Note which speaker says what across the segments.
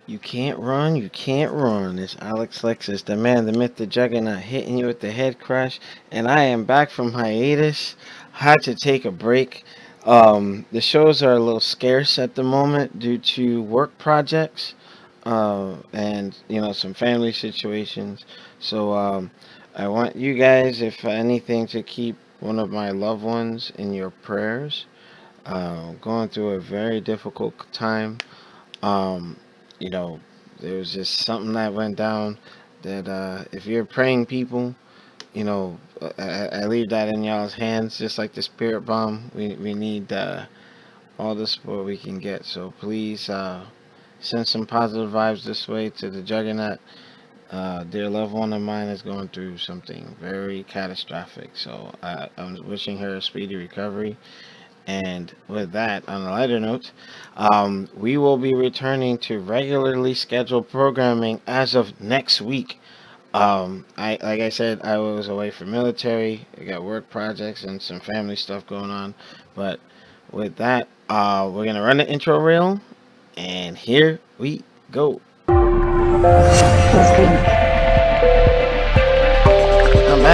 Speaker 1: You can't run, you can't run. It's Alex Lexus, the man, the myth, the juggernaut, hitting you with the head crush. And I am back from hiatus. Had to take a break. The shows are a little scarce at the moment due to work projects and, some family situations. So I want you guys, if anything, to keep one of my loved ones in your prayers. Going through a very difficult time. Um, you know, there was just something that went down that if you're praying people, I leave that in y'all's hands, just like the spirit bomb. We need all the support we can get. So please send some positive vibes this way to the juggernaut. Dear loved one of mine is going through something very catastrophic. So I'm wishing her a speedy recovery. And with that, on a lighter note, we will be returning to regularly scheduled programming as of next week. Like I said, I was away for military. I got work projects and some family stuff going on. But with that, we're gonna run the intro reel, and here we go.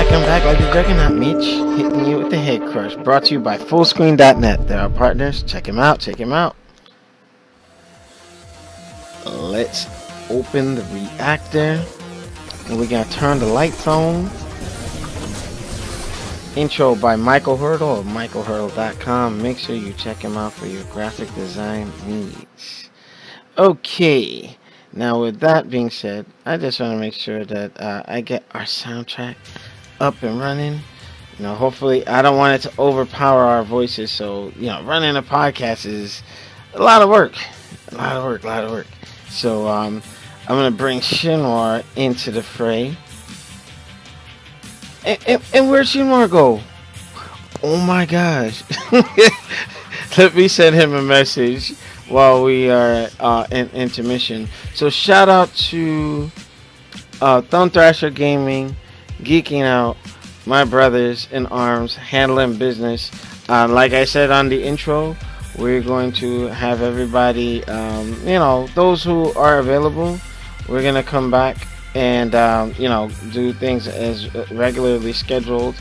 Speaker 1: I'm back like the juggernaut, Mitch, hitting you with the head crush. Brought to you by Fullscreen.net. They're our partners. Check him out. Check him out. Let's open the reactor, and we're gonna turn the lights on. Intro by Michael Hurdle of michaelhurdle.com. Make sure you check him out for your graphic design needs. Okay. Now, with that being said, I just want to make sure that I get our soundtrack up and running. Hopefully, I don't want it to overpower our voices. So, running a podcast is a lot of work. A lot of work. So, I'm going to bring Shinwar into the fray. And where'd Shinwar go? Oh my gosh. Let me send him a message while we are in intermission. So shout out to Thumb Thrasher Gaming, Geeking Out, my brothers in arms, handling business. Like I said on the intro, we're going to have everybody, those who are available, we're going to come back and, do things as regularly scheduled.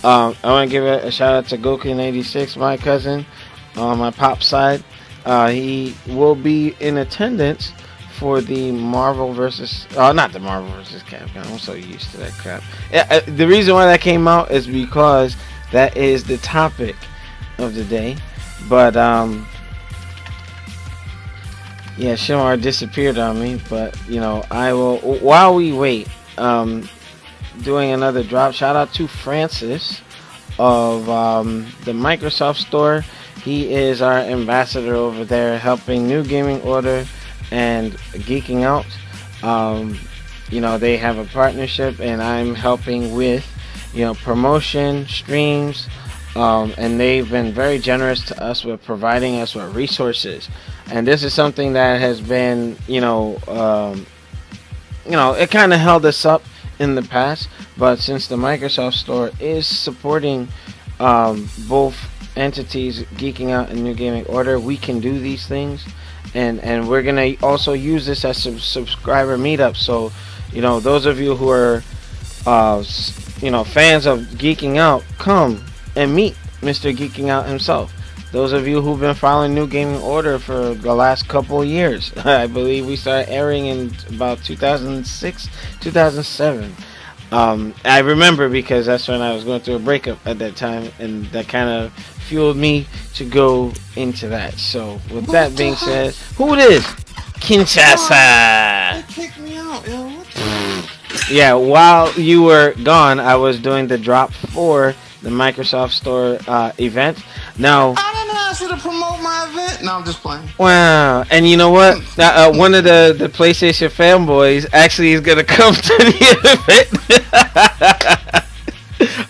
Speaker 1: I want to give a shout out to Goku86, my cousin, on my pop side. He will be in attendance for the Marvel versus, not the Marvel versus Capcom. I'm so used to that crap. The reason why that came out is because that is the topic of the day. But yeah, Shimar disappeared on me. But I will, while we wait, doing another drop. Shout out to Francis of the Microsoft Store. He is our ambassador over there, helping Newgamingorder and Geeking Out. They have a partnership, and I'm helping with, promotion, streams, and they've been very generous to us with providing us with resources. And this is something that has been, it kind of held us up in the past, but since the Microsoft Store is supporting both entities, Geeking Out and Newgamingorder, we can do these things, and we're gonna also use this as a subscriber meetup. So those of you who are fans of Geeking Out, come and meet Mr. Geeking Out himself. Those of you who've been following Newgamingorder for the last couple of years, I believe we started airing in about 2006, 2007. I remember because that's when I was going through a breakup at that time, and that kind of fueled me to go into that. So with that being said, who it is? Kinshasa.
Speaker 2: They kicked me out, yo.
Speaker 1: Yeah, while you were gone, I was doing the drop for the Microsoft Store event. Now,
Speaker 2: I didn't ask you to promote my event. No, I'm just playing.
Speaker 1: Wow, and you know what? One of the PlayStation fanboys actually is gonna come to the event.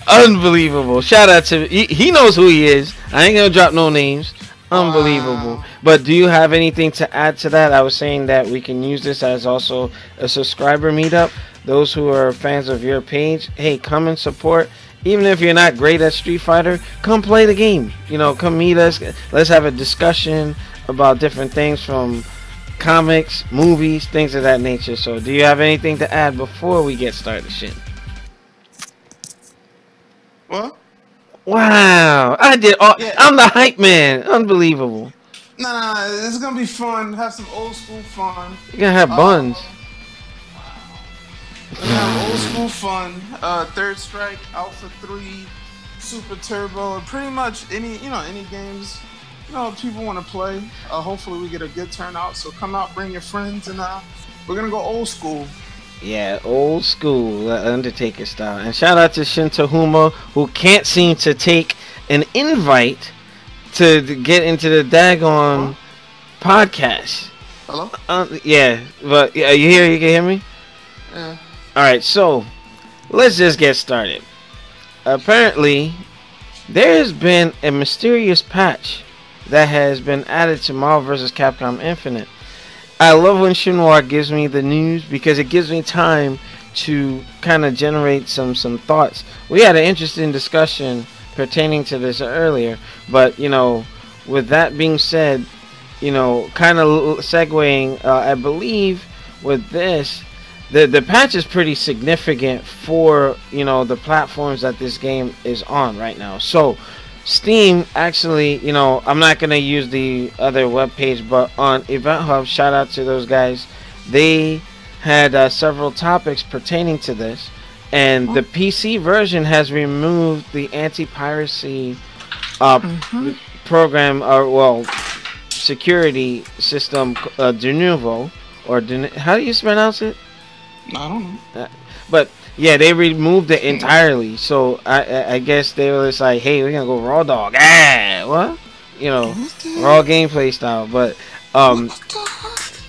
Speaker 1: Unbelievable! Shout out to he knows who he is. I ain't gonna drop no names. Unbelievable.
Speaker 2: Wow.
Speaker 1: But do you have anything to add to that? I was saying that we can use this as also a subscriber meetup. Those who are fans of your page, hey, come and support. Even if you're not great at Street Fighter, come play the game. Come meet us. Let's have a discussion about different things from comics, movies, things of that nature. So, do you have anything to add before we get started, Shin?
Speaker 2: What?
Speaker 1: Wow, I did.
Speaker 2: Yeah.
Speaker 1: I'm the hype man. Unbelievable.
Speaker 2: Nah, it's gonna be fun. Have some old school fun.
Speaker 1: You're gonna have buns.
Speaker 2: We're gonna have old school fun. Third Strike, Alpha 3, Super Turbo, pretty much any games people want to play. Hopefully we get a good turnout. So come out, bring your friends, and we're gonna go old school.
Speaker 1: Yeah, old school, Undertaker style. And shout out to Shintahuma, who can't seem to take an invite to get into the daggone podcast.
Speaker 2: Hello?
Speaker 1: Yeah, but are you here? You can hear me?
Speaker 2: Yeah.
Speaker 1: Alright, so let's just get started. Apparently, there has been a mysterious patch that has been added to Marvel vs. Capcom Infinite. I love when Shinwar gives me the news because it gives me time to kind of generate some thoughts. We had an interesting discussion pertaining to this earlier, but with that being said, kind of segueing, I believe with this, the patch is pretty significant for the platforms that this game is on right now. So Steam actually, I'm not going to use the other webpage, but on Event Hub, shout out to those guys. They had several topics pertaining to this, and the PC version has removed the anti-piracy program, or security system, de novo, or how do you pronounce it?
Speaker 2: I don't know.
Speaker 1: But yeah, they removed it entirely. So I guess they were just like, hey, we're gonna go raw dog. What? Raw gameplay style. But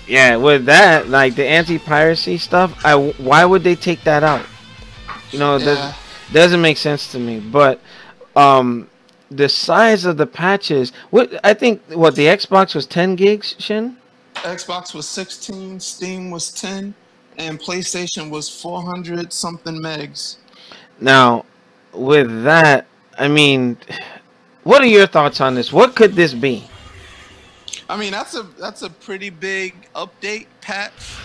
Speaker 1: yeah, with that, like the anti-piracy stuff, why would they take that out? It doesn't make sense to me. But the size of the patches, I think the Xbox was 10 gigs, Shin?
Speaker 2: Xbox was 16, Steam was 10. And PlayStation was 400 something megs.
Speaker 1: Now, with that, I mean, what are your thoughts on this? What could this be?
Speaker 2: I mean, that's a pretty big update patch.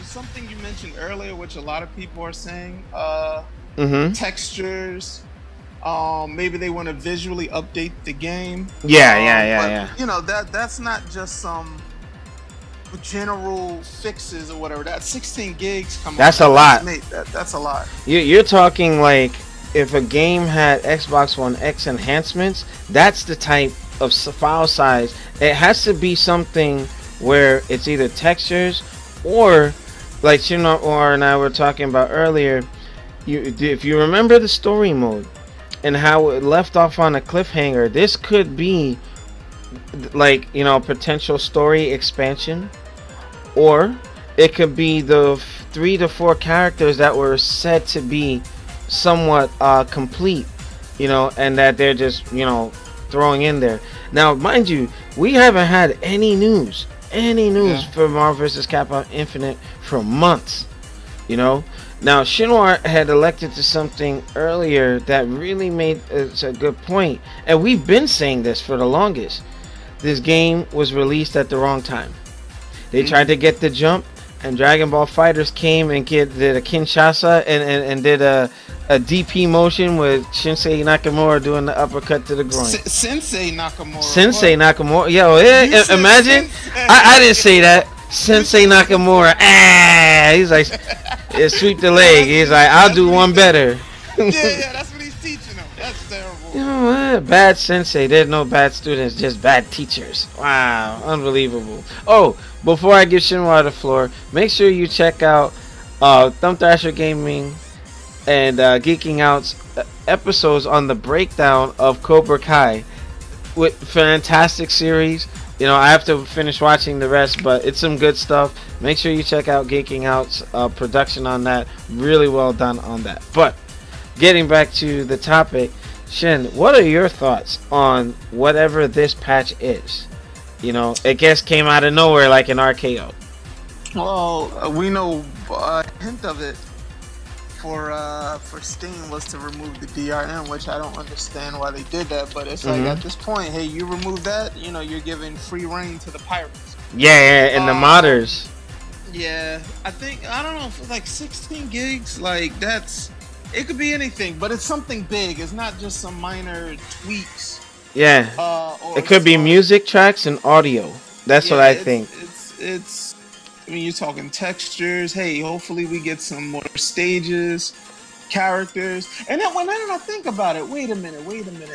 Speaker 2: Something you mentioned earlier, which a lot of people are saying, textures. Maybe they want to visually update the game.
Speaker 1: Yeah.
Speaker 2: That's not just some general fixes or whatever. That 16 gigs,
Speaker 1: that's a lot.
Speaker 2: That's a lot.
Speaker 1: You're talking like if a game had Xbox One X enhancements, that's the type of file size. It has to be something where it's either textures or, like Shinwar and I were talking about earlier, if you remember the story mode and how it left off on a cliffhanger, this could be like potential story expansion, or it could be the 3 to 4 characters that were said to be somewhat complete, and that they're just throwing in there. Now, mind you, we haven't had any news for Marvel vs. Capcom Infinite for months. Now Shinwar had elected to something earlier that really made a good point, and we've been saying this for the longest. This game was released at the wrong time. They tried to get the jump, and Dragon Ball FighterZ came and did a Kinshasa and did a DP motion with Shinsei Nakamura doing the uppercut to the groin.
Speaker 2: Sensei Nakamura.
Speaker 1: Sensei Nakamura. Yo, imagine. I didn't say that. Sensei Nakamura. He's like, sweep the leg. He's like, I'll do one better.
Speaker 2: Yeah, that's what he's teaching them. That's terrible.
Speaker 1: Bad sensei. There's no bad students, just bad teachers. Wow, unbelievable. Oh, before I give Shinwar the floor, make sure you check out Thumb Thrasher Gaming and Geeking Out's episodes on the breakdown of Cobra Kai. With fantastic series. I have to finish watching the rest, but it's some good stuff. Make sure you check out Geeking Out's production on that. Really well done on that. But getting back to the topic, Shin, what are your thoughts on whatever this patch is? It just came out of nowhere like an RKO.
Speaker 2: Well, we know a hint of it for Steam was to remove the DRM, which I don't understand why they did that. But it's like at this point, hey, you remove that, you're giving free reign to the pirates.
Speaker 1: Yeah, and the
Speaker 2: Um,
Speaker 1: modders.
Speaker 2: yeah, I don't know if it's like 16 gigs. Like that's it could be anything, but it's something big. It's not just some minor tweaks.
Speaker 1: Yeah, it
Speaker 2: Or
Speaker 1: could be
Speaker 2: or
Speaker 1: music tracks and audio. That's what
Speaker 2: yeah,
Speaker 1: I think.
Speaker 2: it's. I mean, you're talking textures. Hey, hopefully we get some more stages, characters, and then when I think about it, wait a minute.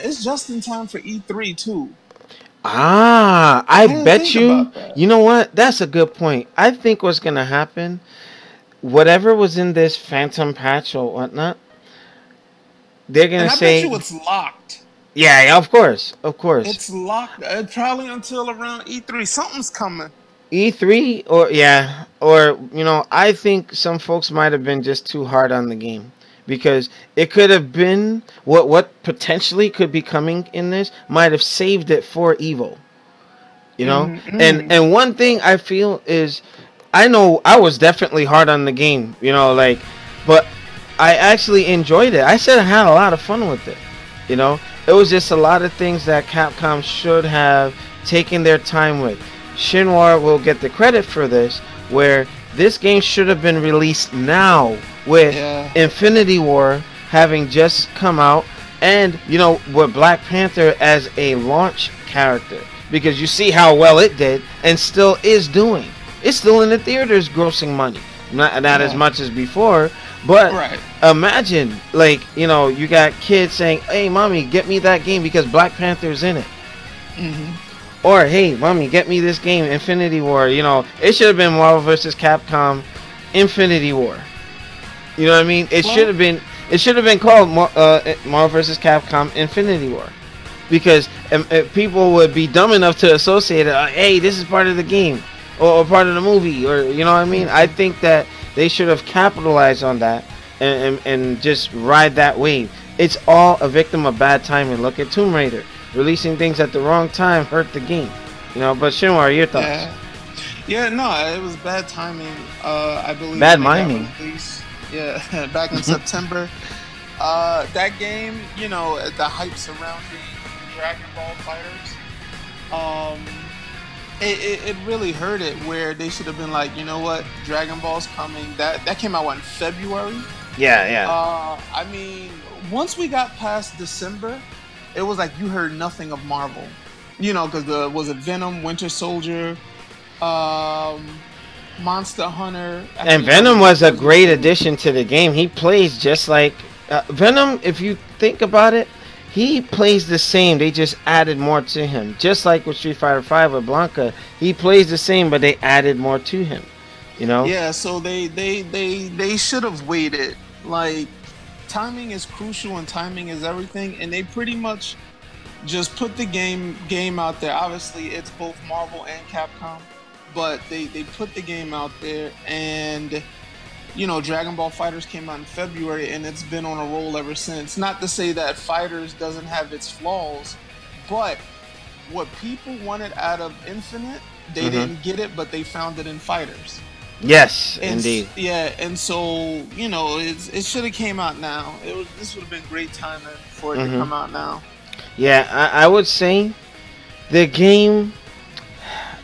Speaker 2: It's just in time for E3 too.
Speaker 1: Ah,
Speaker 2: I
Speaker 1: I
Speaker 2: didn't
Speaker 1: bet
Speaker 2: think
Speaker 1: you.
Speaker 2: about that.
Speaker 1: You know what? That's a good point. I think what's gonna happen, whatever was in this Phantom patch or whatnot, they're gonna
Speaker 2: And I bet
Speaker 1: say,
Speaker 2: you it's locked.
Speaker 1: yeah, yeah, of course, of course.
Speaker 2: It's locked. Probably until around E3. Something's coming.
Speaker 1: E3 or yeah, or I think some folks might have been just too hard on the game because it could have been what potentially could be coming in this might have saved it for Evo.
Speaker 2: Mm-hmm.
Speaker 1: And one thing I feel is I know I was definitely hard on the game, like, but I actually enjoyed it. I said I had a lot of fun with it. It was just a lot of things that Capcom should have taken their time with. Shinwar will get the credit for this, where this game should have been released now with
Speaker 2: Yeah.
Speaker 1: Infinity War having just come out, and with Black Panther as a launch character, because you see how well it did and still is doing. It's still in the theaters grossing money, not as
Speaker 2: Yeah.
Speaker 1: much as before, but
Speaker 2: Right.
Speaker 1: imagine, like, you got kids saying, hey mommy, get me that game because Black Panther's in it.
Speaker 2: Mm-hmm.
Speaker 1: Or, hey, mommy, get me this game, Infinity War. It should have been Marvel vs. Capcom Infinity War. You know what I mean? It
Speaker 2: Well,
Speaker 1: should have been. It should have been called Marvel vs. Capcom Infinity War, because people would be dumb enough to associate it. Hey, this is part of the game, or part of the movie, or you know what I mean? I think that they should have capitalized on that and just ride that wave. It's all a victim of bad timing. Look at Tomb Raider. Releasing things at the wrong time hurt the game. But Shinwar, your thoughts?
Speaker 2: yeah. Yeah, no, it was bad timing. I believe
Speaker 1: Bad
Speaker 2: when it got
Speaker 1: miming.
Speaker 2: released. Yeah, back in September. That game, the hype surrounding Dragon Ball Fighters, um, it really hurt it. Where they should have been like, you know what, Dragon Ball's coming. That came out in February.
Speaker 1: Yeah, yeah.
Speaker 2: I mean, once we got past December, it was like you heard nothing of Marvel. Because was it Venom, Winter Soldier, um, Monster Hunter,
Speaker 1: And
Speaker 2: actually,
Speaker 1: Venom was a
Speaker 2: those were
Speaker 1: great
Speaker 2: two.
Speaker 1: addition to the game. He plays just like Venom. If you think about it, he plays the same. They just added more to him. Just like with Street Fighter V with Blanca, he plays the same, but they added more to him. You know?
Speaker 2: Yeah, so they should have waited. Like timing is crucial and timing is everything, and they pretty much just put the game out there. Obviously, it's both Marvel and Capcom, but they put the game out there, and Dragon Ball Fighters came out in February, and it's been on a roll ever since. Not to say that Fighters doesn't have its flaws, but what people wanted out of Infinite, they
Speaker 1: Hmm.
Speaker 2: didn't get it, but they found it in Fighters.
Speaker 1: Yes,
Speaker 2: And
Speaker 1: indeed.
Speaker 2: yeah, and so it should have came out now. This would have been great timing for it to
Speaker 1: Hmm.
Speaker 2: come out now.
Speaker 1: Yeah, I would say the game,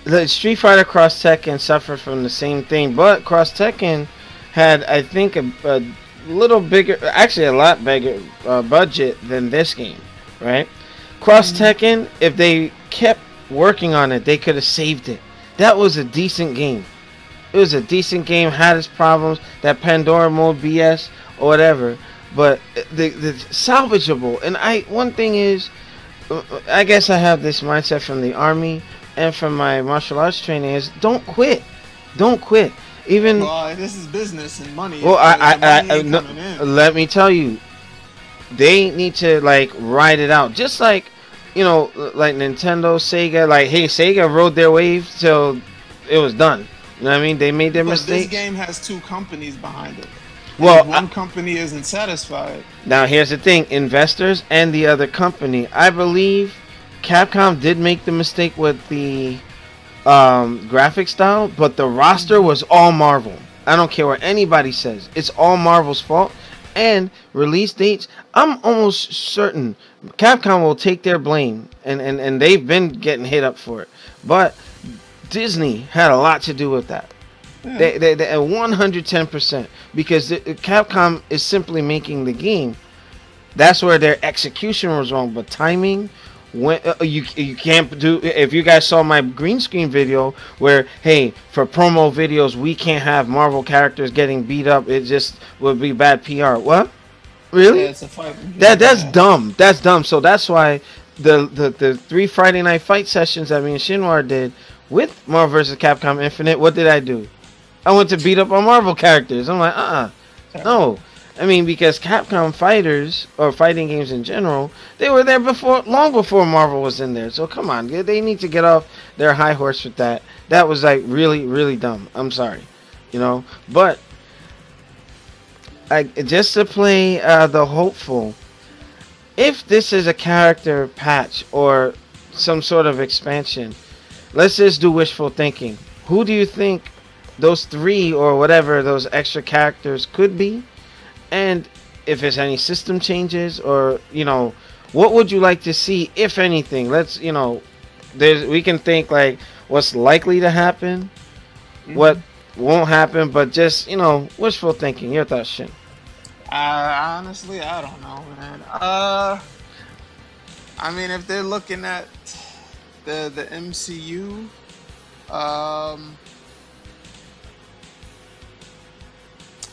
Speaker 1: the Street Fighter Cross Tekken suffered from the same thing, but Cross Tekken had, I think, a little bigger, actually a lot bigger budget than this game, right? Cross
Speaker 2: Mhm.
Speaker 1: Tekken, if they kept working on it, they could have saved it. That was a decent game. It was a decent game, had its problems, that Pandora mode BS or whatever, but the salvageable. And one thing is, I guess I have this mindset from the army and from my martial arts training is don't quit. Don't quit. Even
Speaker 2: Well, this is business and money.
Speaker 1: well,
Speaker 2: If the money ain't
Speaker 1: no,
Speaker 2: coming in.
Speaker 1: let me tell you, they need to like ride it out, just like like Nintendo, Sega. Like, hey, Sega rode their wave till it was done. You know what I mean? They made their
Speaker 2: But this
Speaker 1: mistakes.
Speaker 2: game has two companies behind it.
Speaker 1: Well,
Speaker 2: If one company isn't satisfied,
Speaker 1: now here's the thing: investors and the other company. I believe Capcom did make the mistake with the graphic style, but the roster was all Marvel. I don't care what anybody says; it's all Marvel's fault. And release dates, I'm almost certain Capcom will take their blame, and they've been getting hit up for it. But Disney had a lot to do with that.
Speaker 2: Yeah.
Speaker 1: They 110%, because Capcom is simply making the game. That's where their execution was wrong, but timing. When you can't do, if you guys saw my green screen video where, hey, for promo videos we can't have Marvel characters getting beat up, it just would be bad PR. What?
Speaker 2: Yeah,
Speaker 1: Really?
Speaker 2: it's a fight.
Speaker 1: That's
Speaker 2: Yeah.
Speaker 1: dumb. That's dumb. So that's why the 3 Friday night fight sessions that me and Shinwar did with Marvel vs. Capcom Infinite, what did I do? I went to beat up on Marvel characters. I'm like, no. I mean, because Capcom fighters, or fighting games in general, they were there long before Marvel was in there. So come on, they need to get off their high horse with that. That was like really, really dumb. I'm sorry, but just to play the hopeful, if this is a character patch or some sort of expansion, let's just do wishful thinking. Who do you think those 3 or whatever those extra characters could be? And if there's any system changes, or what would you like to see, if anything? Let's we can think like what's likely to happen, what won't happen, but just wishful thinking. Your thoughts, Shin?
Speaker 2: Honestly, I don't know, man. I mean, if they're looking at the MCU,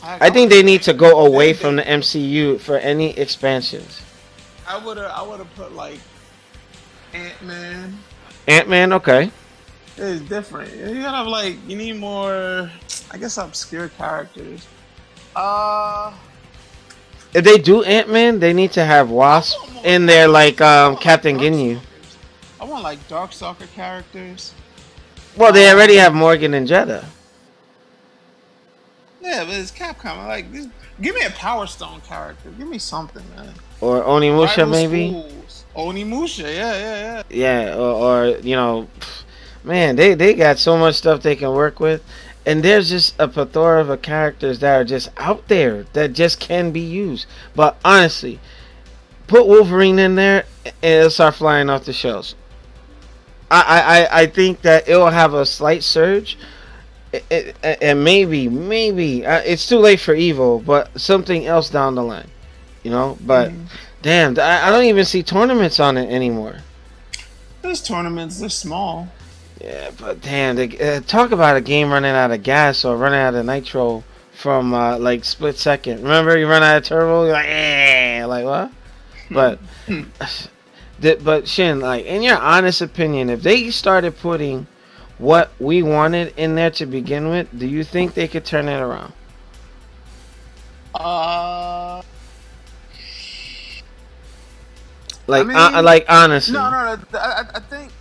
Speaker 1: I think they need to go away from the MCU for any expansions.
Speaker 2: I would have put like Ant-Man.
Speaker 1: Ant-Man, okay.
Speaker 2: It's different. You gotta have you need more, I guess, obscure characters.
Speaker 1: If they do Ant-Man, they need to have Wasp in there, like Captain Ginyu.
Speaker 2: I want Darkstalker characters.
Speaker 1: Well, they already have Morgan and Jeddah.
Speaker 2: Yeah, but it's Capcom. Give me a Power Stone character. Give me something, man.
Speaker 1: Or Onimusha, maybe.
Speaker 2: Onimusha, yeah.
Speaker 1: Yeah, or man, they got so much stuff they can work with, and there's just a plethora of characters that are just out there that just can be used. But honestly, put Wolverine in there, and it'll start flying off the shelves. I think that it'll have a slight surge. And maybe it's too late for Evo, but something else down the line, But damn, I don't even see tournaments on it anymore.
Speaker 2: There's tournaments. They're small.
Speaker 1: Yeah, but damn, talk about a game running out of gas or running out of nitro from split second. Remember, you run out of turbo, you're like what? But but Shin, in your honest opinion, if they started putting what we wanted in there to begin with, do you think they could turn it around? Honestly.
Speaker 2: No. I think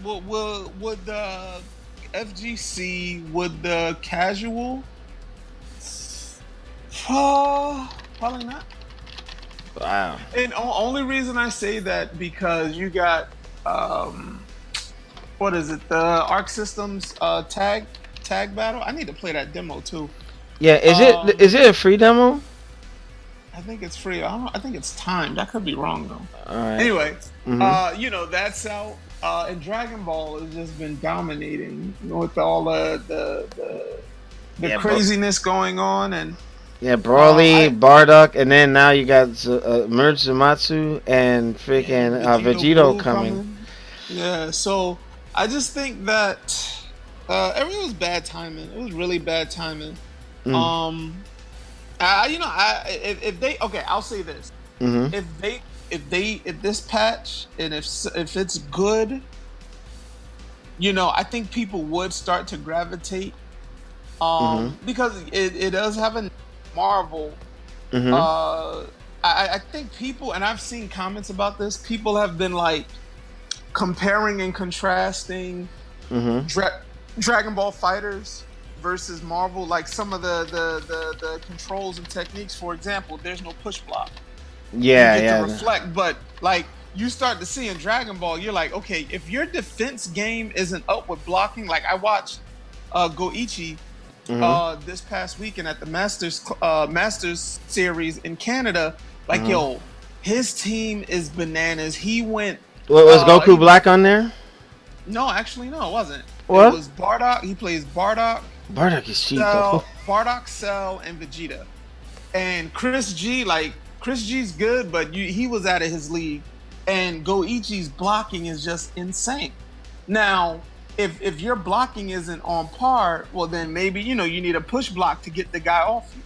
Speaker 2: would the FGC, would the casual? Probably not.
Speaker 1: Wow.
Speaker 2: And only reason I say that, because you got what is it? The Arc Systems tag battle. I need to play that demo too.
Speaker 1: Yeah, is it a free demo?
Speaker 2: I think it's free. I think it's timed. I could be wrong though.
Speaker 1: All right.
Speaker 2: Anyway, that's out. And Dragon Ball has just been dominating with all the craziness going on, and
Speaker 1: Broly, Bardock, and then now you got Merge Zumatsu and freaking Vegito coming.
Speaker 2: Yeah, so I just think that it was bad timing. It was really bad timing. If they, okay, I'll say this: if this patch, and if it's good, I think people would start to gravitate, because it does have a Marvel. I think people, and I've seen comments about this, people have been comparing and contrasting Dragon Ball Fighters versus Marvel, some of the controls and techniques. For example, there's no push block.
Speaker 1: Yeah,
Speaker 2: to reflect, but you start to see in Dragon Ball, you're like, okay, if your defense game isn't up with blocking, I watched Goichi this past weekend at the Masters series in Canada. Yo, his team is bananas. He went.
Speaker 1: Was Goku Black on there?
Speaker 2: No, actually, no, it wasn't. It
Speaker 1: What?
Speaker 2: was Bardock. He plays Bardock,
Speaker 1: Bardock is cheap though.
Speaker 2: Cell, and Vegeta. And Chris G, like Chris G's good, but he was out of his league. And Goichi's blocking is just insane. Now, if your blocking isn't on par, well then maybe you need a push block to get the guy off you.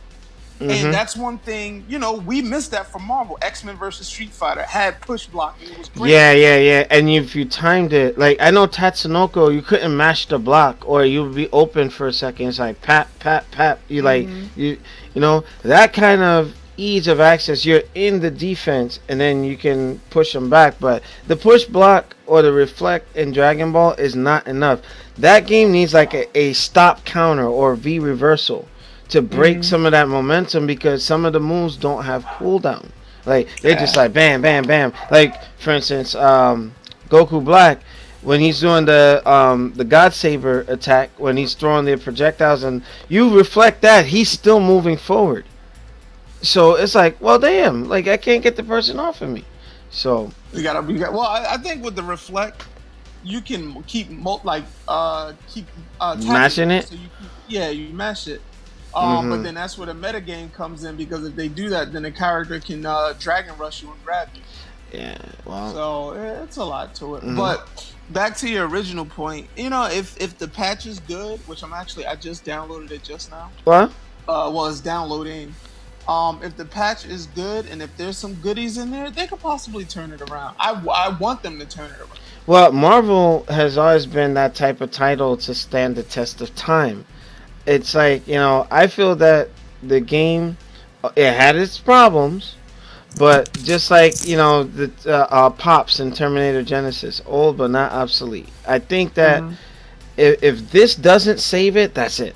Speaker 2: And that's one thing, we missed that from Marvel. X-Men versus Street Fighter had push blocking. It was great.
Speaker 1: Yeah. And if you timed it, like I know Tatsunoko, you couldn't mash the block, or you would be open for a second. It's like pat, pat, pat. You like you know that kind of ease of access. You're in the defense, and then you can push them back. But the push block or the reflect in Dragon Ball is not enough. That game needs like a stop counter or V reversal to break some of that momentum, because some of the moves don't have cooldown. Like they're just like bam, bam, bam. Like for instance, Goku Black, when he's doing the God Saber attack, when he's throwing the projectiles, and you reflect that, he's still moving forward. So it's like, well, damn, like I can't get the person off of me. So
Speaker 2: you gotta be. Well, I think with the reflect, you can keep
Speaker 1: mashing it.
Speaker 2: So you mash it. But then that's where the meta game comes in, because if they do that, then the character can dragon rush you and grab you.
Speaker 1: Yeah, well.
Speaker 2: So it's a lot to it. But back to your original point, if the patch is good, which I just downloaded it just now.
Speaker 1: What?
Speaker 2: It's downloading. If the patch is good and if there's some goodies in there, they could possibly turn it around. I want them to turn it around.
Speaker 1: Well, Marvel has always been that type of title to stand the test of time. It's like, I feel that the game, it had its problems, but just like, the Pops in Terminator Genesis, old but not obsolete. I think that if this doesn't save it, that's it.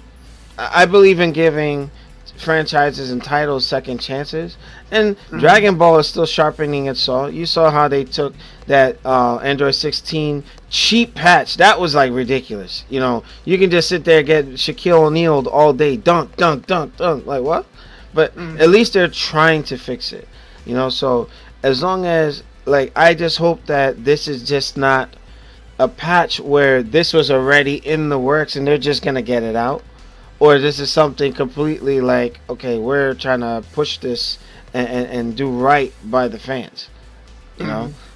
Speaker 1: I believe in giving franchises and titles second chances, and Dragon Ball is still sharpening its saw. You saw how they took that Android 16 cheap patch. That was like ridiculous. You can just sit there and get Shaquille O'Neal all day, dunk, dunk, dunk, dunk. Like what? But at least they're trying to fix it. So as long as, like, I just hope that this is just not a patch where this was already in the works and they're just gonna get it out. Or this is something completely like, okay, we're trying to push this and do right by the fans.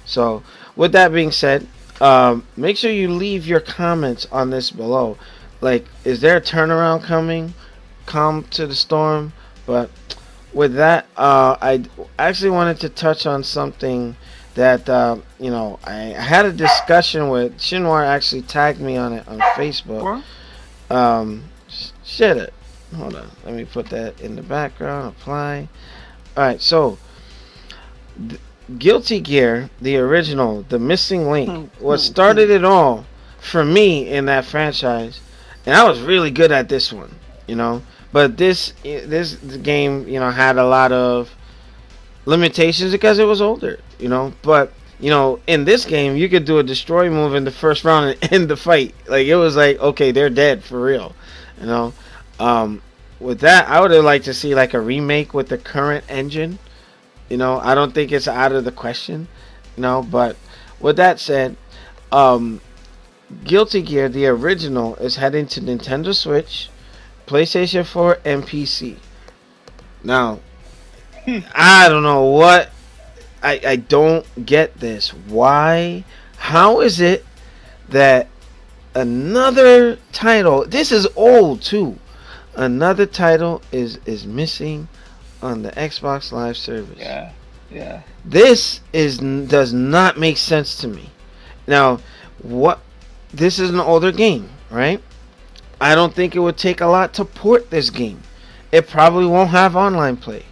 Speaker 1: So with that being said, make sure you leave your comments on this below. Like, is there a turnaround coming? Calm to the storm. But with that, I actually wanted to touch on something that, I had a discussion with. Shinwar actually tagged me on it on Facebook. Shit it. Hold on. Let me put that in the background. Apply. Alright, so Guilty Gear, the original, the missing link, what started it all for me in that franchise. And I was really good at this one, But this game, had a lot of limitations because it was older, But, in this game, you could do a destroy move in the first round and end the fight. Like, it was like, okay, they're dead for real. With that, I would have liked to see like a remake with the current engine. I don't think it's out of the question. But with that said, Guilty Gear, the original, is heading to Nintendo Switch, PlayStation 4, and PC. Now, I don't know what. I don't get this. Why? How is it that another title, this is old too, another title is missing on the Xbox Live service?
Speaker 2: Yeah.
Speaker 1: This does not make sense to me. Now, this is an older game, right? I don't think it would take a lot to port this game. It probably won't have online play.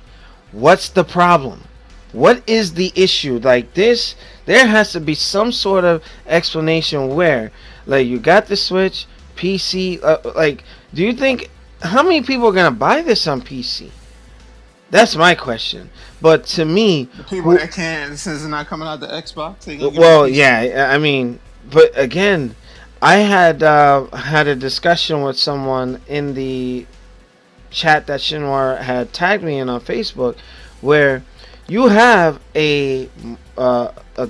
Speaker 1: What's the problem? What is the issue? Like this, there has to be some sort of explanation where, like, you got the Switch, PC, like, do you think, how many people are going to buy this on PC? That's my question. But to me,
Speaker 2: the people that can, since it's not coming out the Xbox.
Speaker 1: Well, yeah, I mean, but again, I had had a discussion with someone in the chat that Shinwar had tagged me in on Facebook, where you have a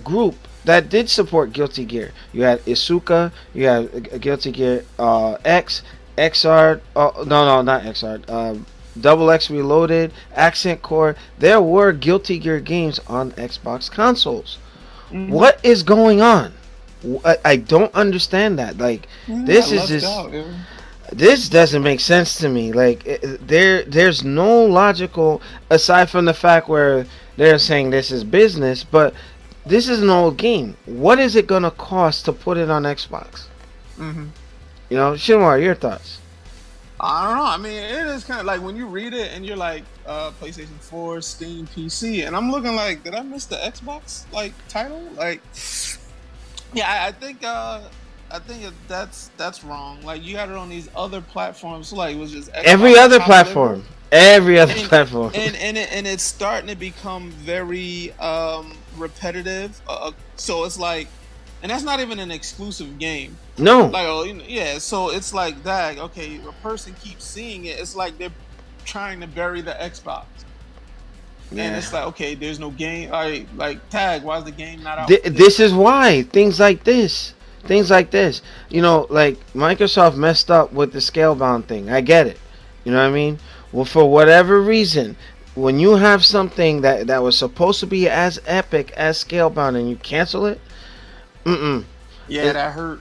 Speaker 1: group that did support Guilty Gear. You had Isuka, you had Guilty Gear X, XR. Oh, no, not XR. Double X Reloaded, Accent Core. There were Guilty Gear games on Xbox consoles. What is going on? I don't understand that. Like, this is just. This doesn't make sense to me. Like, there's no logical, aside from the fact where they're saying this is business, but this is an old game. What is it gonna cost to put it on Xbox? You know, Shinwar, your thoughts?
Speaker 2: I don't know. I mean, it is kind of like when you read it and you're like, PlayStation 4, Steam, PC, and I'm looking like, did I miss the Xbox like title? Like, yeah, I think that's wrong. Like, you got it on these other platforms. So, like, it was just Xbox
Speaker 1: Every other platform. Every other platform.
Speaker 2: And it's starting to become very repetitive. So it's like, and that's not even an exclusive game.
Speaker 1: No.
Speaker 2: Like, oh, yeah. So it's like that. Okay, a person keeps seeing it. It's like they're trying to bury the Xbox. Yeah. And it's like, okay, there's no game. Like, tag. Why is the game not out?
Speaker 1: This is why things like this. You know, like Microsoft messed up with the Scalebound thing. I get it. You know what I mean? Well, for whatever reason, when you have something that was supposed to be as epic as Scalebound and you cancel it,
Speaker 2: yeah, that hurt.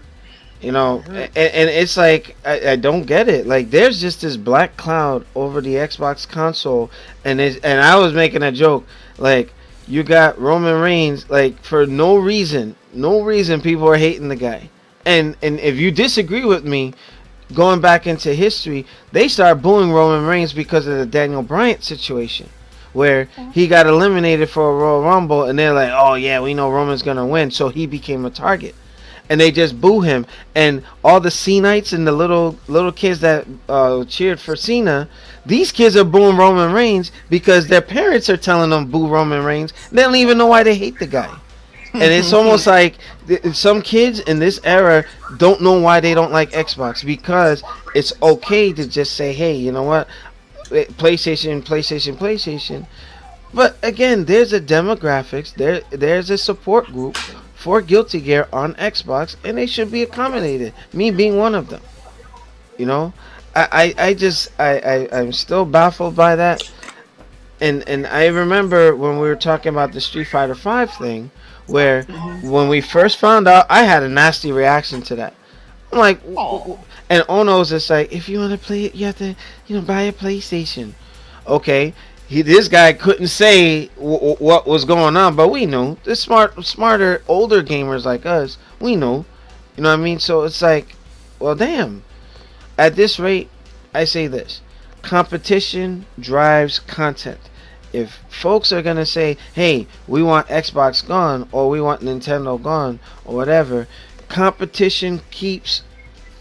Speaker 1: You know, and it's like, I don't get it. Like, there's just this black cloud over the Xbox console, and I was making a joke, like, you got Roman Reigns, like, for no reason people are hating the guy. And if you disagree with me, going back into history, they started booing Roman Reigns because of the Daniel Bryan situation, where he got eliminated for a Royal Rumble, and they're like, oh yeah, we know Roman's gonna win, so he became a target. And they just boo him, and all the Cenites and the little kids that cheered for Cena, these kids are booing Roman Reigns because their parents are telling them boo Roman Reigns. They don't even know why they hate the guy. And it's almost like some kids in this era don't know why they don't like Xbox, because it's okay to just say, hey, you know what, PlayStation. But again, there's a demographics, there's a support group for Guilty Gear on Xbox, and they should be accommodated. Me being one of them. You know, I'm still baffled by that. And I remember when we were talking about the Street Fighter V thing, where when we first found out, I had a nasty reaction to that. I'm like, and Ono's just like, if you want to play it, you have to, buy a PlayStation. Okay. This guy couldn't say what was going on, but we knew. The smarter, older gamers like us, we knew. You know what I mean? So it's like, well, damn. At this rate, I say this. Competition drives content. If folks are going to say, hey, we want Xbox gone, or we want Nintendo gone, or whatever, competition keeps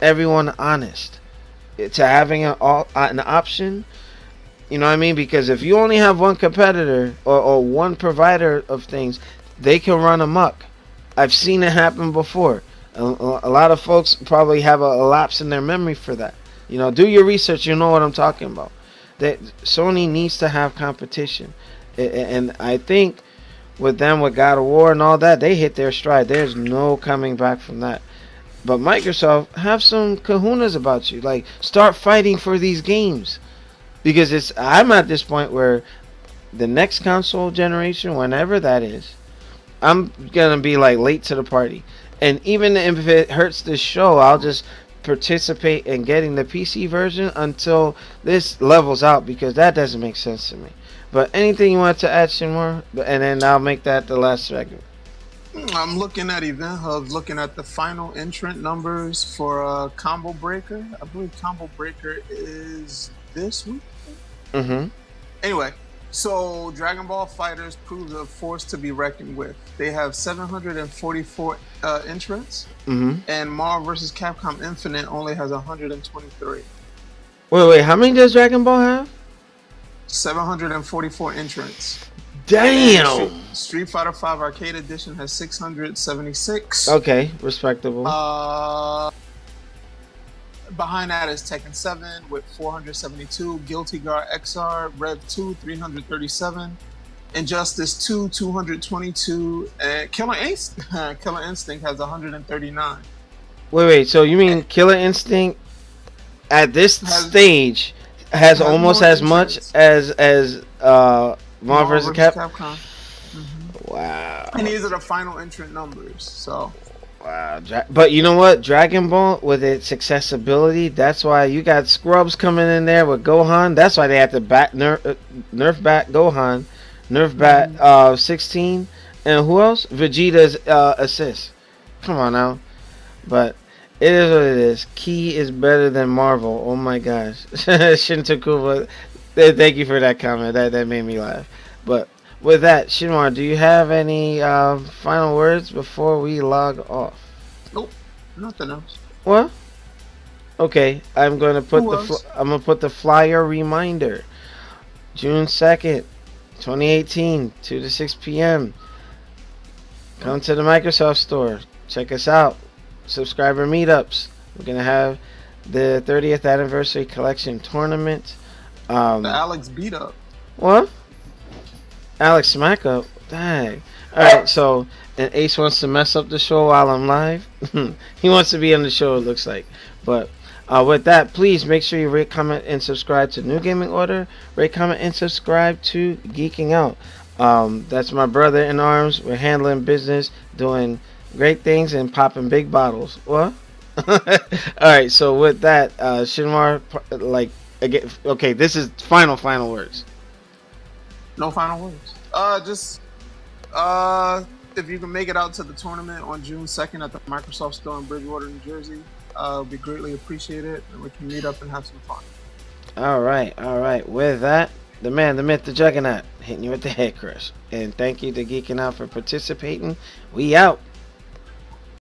Speaker 1: everyone honest. To having an option. You know what I mean? Because if you only have one competitor or one provider of things, they can run amok. I've seen it happen before. A lot of folks probably have a lapse in their memory for that. Do your research. You know what I'm talking about. That Sony needs to have competition. And I think with them, with God of War and all that, they hit their stride. There's no coming back from that. But Microsoft, have some kahunas about you. Like, start fighting for these games. Because I'm at this point where the next console generation, whenever that is, I'm going to be like late to the party. And even if it hurts this show, I'll just participate in getting the PC version until this levels out, because that doesn't make sense to me. But anything you want to add, Shinmore? And then I'll make that the last segment.
Speaker 2: I'm looking at Event Hub, looking at the final entrant numbers for Combo Breaker. I believe Combo Breaker is this week. Anyway, so Dragon Ball Fighters proves a force to be reckoned with. They have 744 entrants, and Marvel vs. Capcom Infinite only has 123.
Speaker 1: Wait, how many does Dragon Ball have?
Speaker 2: 744 entrants.
Speaker 1: Damn!
Speaker 2: Street Fighter V Arcade Edition has 676.
Speaker 1: Okay, respectable.
Speaker 2: Behind that is Tekken 7 with 472, Guilty Gear XR, Rev 2, 337, Injustice 2, 222, and Killer Instinct has 139.
Speaker 1: Wait. So you mean Killer Instinct at this
Speaker 2: Has
Speaker 1: stage has
Speaker 2: has
Speaker 1: almost
Speaker 2: more
Speaker 1: as much
Speaker 2: entrants.
Speaker 1: as Marvel
Speaker 2: Marvel
Speaker 1: vs.
Speaker 2: vs.
Speaker 1: Cap?
Speaker 2: Capcom. Hmm. And
Speaker 1: Wow.
Speaker 2: these are the final entrant numbers. So
Speaker 1: Wow. But you know what? Dragon Ball, with its accessibility, that's why you got scrubs coming in there with Gohan. That's why they had to nerf back Gohan, nerf back
Speaker 2: mhm.
Speaker 1: 16, and who else? Vegeta's assist. Come on now. But it is what it is. Key is better than Marvel. Oh my gosh. Shintakuba, thank you for that comment. That made me laugh. But with that, Shinmar, do you have any final words before we log off?
Speaker 2: Nope, nothing else.
Speaker 1: Well, okay.
Speaker 2: Who else?
Speaker 1: I'm gonna put the flyer reminder. June 2nd, 2018, 2 to 6 p.m. Come to the Microsoft Store. Check us out. Subscriber meetups. We're gonna have the 30th anniversary collection tournament.
Speaker 2: The
Speaker 1: Um,
Speaker 2: Alex beat up.
Speaker 1: what? Alex Smack Up. Dang. Alright, so and Ace wants to mess up the show while I'm live. He wants to be on the show, it looks like. But with that, please make sure you rate, comment, and subscribe to New Gaming Order. Rate, comment, and subscribe to Geeking Out. That's my brother in arms. We're handling business, doing great things, and popping big bottles. What? Alright, so with that, Shinmar, like, again, okay, this is final words.
Speaker 2: No final words. Just if you can make it out to the tournament on June 2nd at the Microsoft Store in Bridgewater, New Jersey, it'd be greatly appreciated, and we can meet up and have some fun.
Speaker 1: Alright. With that, the man, the myth, the juggernaut, hitting you with the head crush. And thank you to Geeking Out for participating. We out.